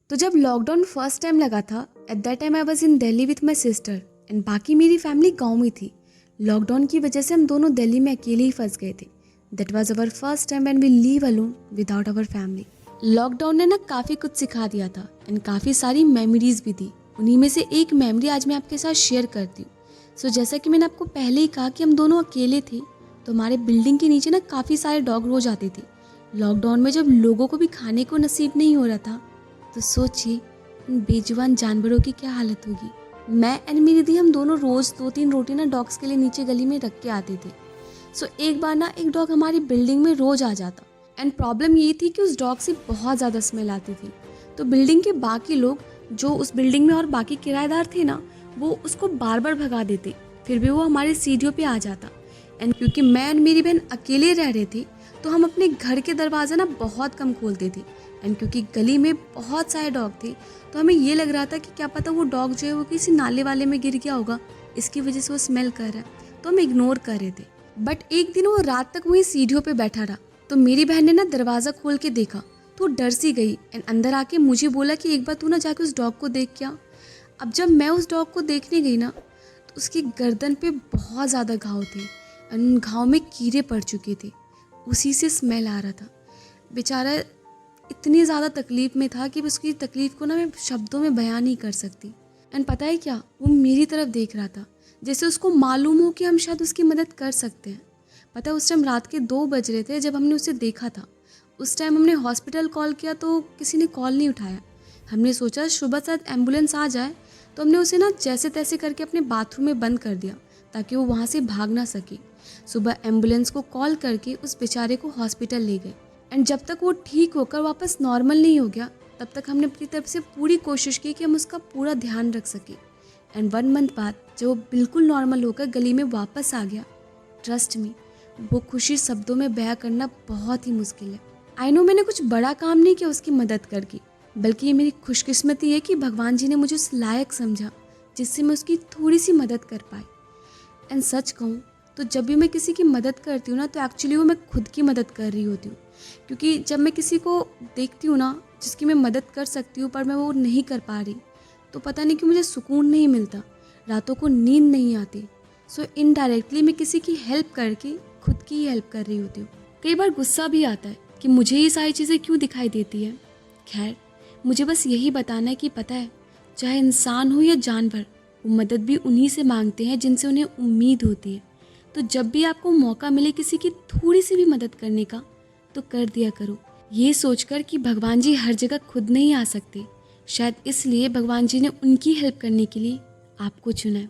तो जब lockdown first time लगा था, at that time I was in Delhi with my sister and बाकी मेरी फैमिली गाँव में थी। लॉकडाउन की वजह से हम दोनों दिल्ली में अकेले ही फंस गए थे। That was our first time when we leave alone without our family. Lockdown ने ना काफ़ी कुछ सिखा दिया था एंड काफ़ी सारी मेमोरीज भी दी। उन्हीं में से एक मेमोरी आज मैं आपके साथ शेयर करती हूँ। सो जैसा कि मैंने आपको पहले ही कहा कि हम दोनों अकेले थे, तो हमारे बिल्डिंग के नीचे ना काफ़ी सारे डॉग रोज आते थे। लॉकडाउन में जब लोगों को भी खाने को नसीब नहीं हो रहा था, तो सोचिए उन बेजुबान जानवरों की क्या हालत होगी। मैं एंड मेरी दी हम दोनों रोज़ 2-3 रोटी ना डॉग्स के लिए नीचे गली में रख के आते थे। सो एक बार ना एक डॉग हमारी बिल्डिंग में रोज़ आ जाता एंड प्रॉब्लम ये थी कि उस डॉग से बहुत ज़्यादा स्मेल आती थी। तो बिल्डिंग के बाकी लोग जो उस बिल्डिंग में और बाकी किराएदार थे ना, वो उसको बार बार भगा देते, फिर भी वो हमारी सीढ़ियों पे आ जाता। एंड क्योंकि मैं और मेरी बहन अकेले रह रहे थे, तो हम अपने घर के दरवाज़ा ना बहुत कम खोलते थे। एंड क्योंकि गली में बहुत सारे डॉग थे, तो हमें ये लग रहा था कि क्या पता वो डॉग जो है वो किसी नाले वाले में गिर गया होगा, इसकी वजह से वो स्मेल कर रहा है, तो हम इग्नोर कर रहे थे। बट एक दिन वो रात तक वहीं सीढ़ियों पे बैठा रहा। तो मेरी बहन ने ना दरवाज़ा खोल के देखा, तो डर सी गई एंड अंदर आके मुझे बोला कि एक बार तू ना जाके उस डॉग को देख क्या। अब जब मैं उस डॉग को देखने गई ना, तो उसकी गर्दन पे बहुत ज़्यादा घाव थे एंड उन घाव में कीड़े पड़ चुके थे, उसी से स्मेल आ रहा था। बेचारा इतनी ज़्यादा तकलीफ़ में था कि उसकी तकलीफ़ को ना मैं शब्दों में बयान नहीं कर सकती। एंड पता है क्या, वो मेरी तरफ देख रहा था जैसे उसको मालूम हो कि हम शायद उसकी मदद कर सकते हैं। पता है उस टाइम रात के 2 बज रहे थे जब हमने उसे देखा था। उस टाइम हमने हॉस्पिटल कॉल किया तो किसी ने कॉल नहीं उठाया। हमने सोचा सुबह शायद एम्बुलेंस आ जाए, तो हमने उसे ना जैसे तैसे करके अपने बाथरूम में बंद कर दिया ताकि वो वहाँ से भाग ना सके। सुबह एम्बुलेंस को कॉल करके उस बेचारे को हॉस्पिटल ले गए एंड जब तक वो ठीक होकर वापस नॉर्मल नहीं हो गया, तब तक हमने अपनी तरफ से पूरी कोशिश की कि हम उसका पूरा ध्यान रख सकें। एंड 1 मंथ बाद जब वो बिल्कुल नॉर्मल होकर गली में वापस आ गया, ट्रस्ट मी, वो खुशी शब्दों में बयां करना बहुत ही मुश्किल है। आई नो मैंने कुछ बड़ा काम नहीं किया उसकी मदद करके, बल्कि ये मेरी खुशकिस्मती है कि भगवान जी ने मुझे उस लायक समझा जिससे मैं उसकी थोड़ी सी मदद कर पाई। एंड सच कहूँ तो जब भी मैं किसी की मदद करती हूँ ना, तो एक्चुअली वो मैं खुद की मदद कर रही होती हूँ। क्योंकि जब मैं किसी को देखती हूँ ना जिसकी मैं मदद कर सकती हूँ पर मैं वो नहीं कर पा रही, तो पता नहीं क्यों मुझे सुकून नहीं मिलता, रातों को नींद नहीं आती। सो इनडायरेक्टली मैं किसी की हेल्प करके खुद की ही हेल्प कर रही होती हूँ। कई बार गुस्सा भी आता है कि मुझे ये सारी चीज़ें क्यों दिखाई देती है। खैर, मुझे बस यही बताना है कि पता है, चाहे इंसान हो या जानवर, वो मदद भी उन्हीं से मांगते हैं जिनसे उन्हें उम्मीद होती है। तो जब भी आपको मौका मिले किसी की थोड़ी सी भी मदद करने का, तो कर दिया करो, ये सोचकर कि भगवान जी हर जगह खुद नहीं आ सकते। शायद इसलिए भगवान जी ने उनकी हेल्प करने के लिए आपको चुना है।